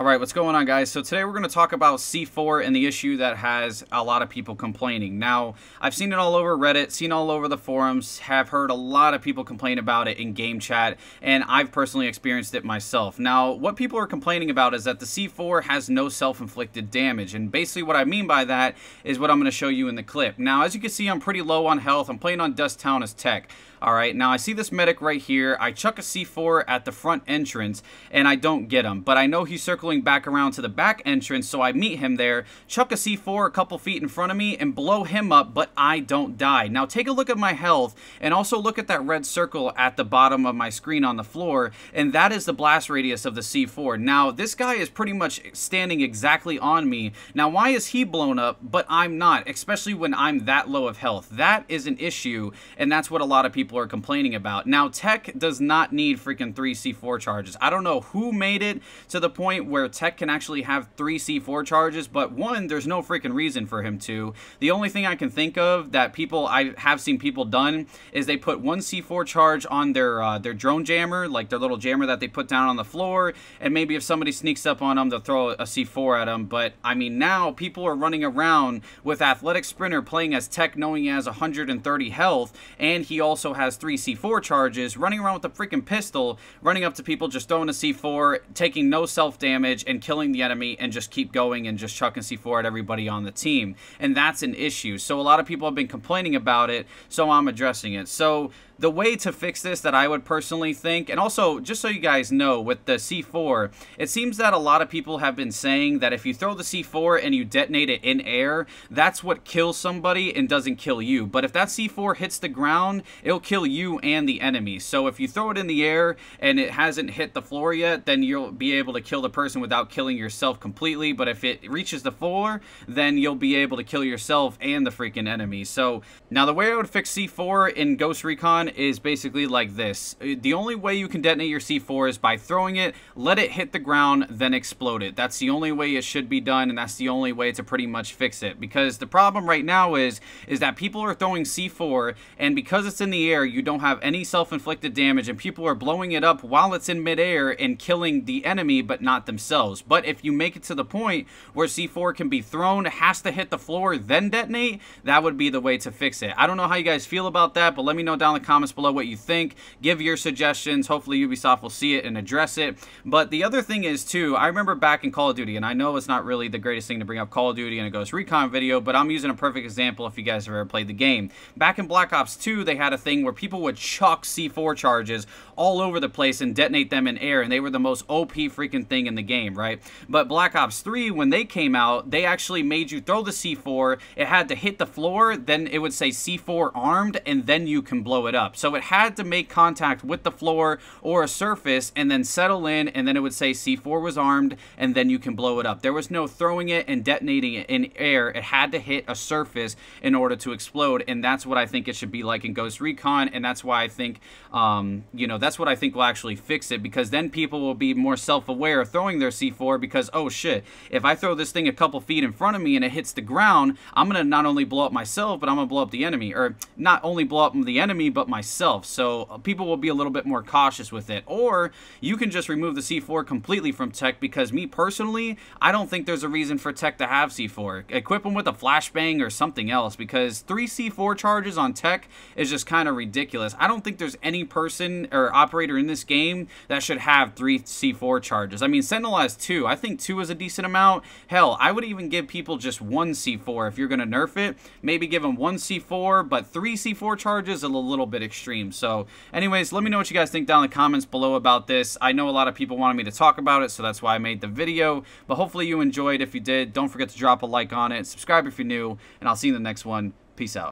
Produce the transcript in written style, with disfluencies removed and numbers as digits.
Alright, what's going on, guys? So today we're going to talk about C4 and the issue that has a lot of people complaining. Now, I've seen it all over Reddit, seen all over the forums, have heard a lot of people complain about it in game chat, and I've personally experienced it myself. Now, what people are complaining about is that the C4 has no self-inflicted damage, and basically what I mean by that is what I'm going to show you in the clip. Now, as you can see, I'm pretty low on health. I'm playing on Dust Town as Tech. Alright, now I see this medic right here. I chuck a C4 at the front entrance, and I don't get him, but I know he's circling back around to the back entrance, so I meet him there, chuck a C4 a couple feet in front of me, and blow him up, but I don't die. Now take a look at my health, and also look at that red circle at the bottom of my screen on the floor, and that is the blast radius of the C4. Now, this guy is pretty much standing exactly on me. Now, why is he blown up, but I'm not, especially when I'm that low of health? That is an issue, and that's what a lot of people are complaining about. Now, Tech does not need freaking 3 C4 charges. I don't know who made it to the point where Tech can actually have 3 C4 charges, but one, there's no freaking reason for him to. The only thing I can think of that I have seen people done is they put 1 C4 charge on their drone jammer, like their little jammer that they put down on the floor, and maybe if somebody sneaks up on them, they'll throw a C4 at them. But I mean, now people are running around with Athletic Sprinter playing as Tech, knowing he has 130 health, and he also has 3 C4 charges, running around with a freaking pistol, running up to people, just throwing a C4, taking no self-damage, and killing the enemy, and just keep going and just chucking C4 at everybody on the team. And that's an issue. So a lot of people have been complaining about it, so I'm addressing it. So the way to fix this that I would personally think, and also just so you guys know, with the C4, it seems that a lot of people have been saying that if you throw the C4 and you detonate it in air, that's what kills somebody and doesn't kill you. But if that C4 hits the ground, it'll kill you and the enemy. So if you throw it in the air and it hasn't hit the floor yet, then you'll be able to kill the person without killing yourself completely. But if it reaches the floor, then you'll be able to kill yourself and the freaking enemy. So now the way I would fix C4 in Ghost Recon is basically like this. The only way you can detonate your C4 is by throwing it, let it hit the ground, then explode it. That's the only way it should be done, and that's the only way to pretty much fix it. Because the problem right now is that people are throwing C4, and because it's in the air, you don't have any self-inflicted damage, and people are blowing it up while it's in midair and killing the enemy, but not themselves. But if you make it to the point where C4 can be thrown, has to hit the floor, then detonate, that would be the way to fix it. I don't know how you guys feel about that, but let me know down in the comments below what you think. Give your suggestions. Hopefully Ubisoft will see it and address it. But the other thing is too, I remember back in Call of Duty, and I know it's not really the greatest thing to bring up Call of Duty in a Ghost Recon video, but I'm using a perfect example if you guys have ever played the game. Back in Black Ops 2, they had a thing where people would chuck C4 charges all over the place and detonate them in air, and they were the most OP freaking thing in the game, right? But Black Ops 3, when they came out, they actually made you throw the C4, it had to hit the floor, then it would say C4 armed, and then you can blow it up. So it had to make contact with the floor or a surface and then settle in, and then it would say C4 was armed, and then you can blow it up. There was no throwing it and detonating it in air. It had to hit a surface in order to explode, and that's what I think it should be like in Ghost Recon, and that's why I think, you know, that's what I think will actually fix it, because then people will be more self-aware of throwing their C4, because, oh shit, if I throw this thing a couple feet in front of me and it hits the ground, I'm going to not only blow up myself, but I'm going to blow up the enemy, or not only blow up the enemy, but myself. So people will be a little bit more cautious with it. Or you can just remove the C4 completely from Tech, because me personally, I don't think there's a reason for Tech to have C4. Equip them with a flashbang or something else, because 3 C4 charges on Tech is just kind of ridiculous. I don't think there's any person or operator in this game that should have 3 C4 charges. I mean, Sentinel has 2. I think 2 is a decent amount. Hell, I would even give people just 1 C4 if you're going to nerf it. Maybe give them 1 C4, but 3 C4 charges is a little bit extreme. So anyways, let me know what you guys think down in the comments below about this. I know a lot of people wanted me to talk about it, so that's why I made the video. But hopefully you enjoyed. If you did, don't forget to drop a like on it. Subscribe if you're new, and I'll see you in the next one. Peace out.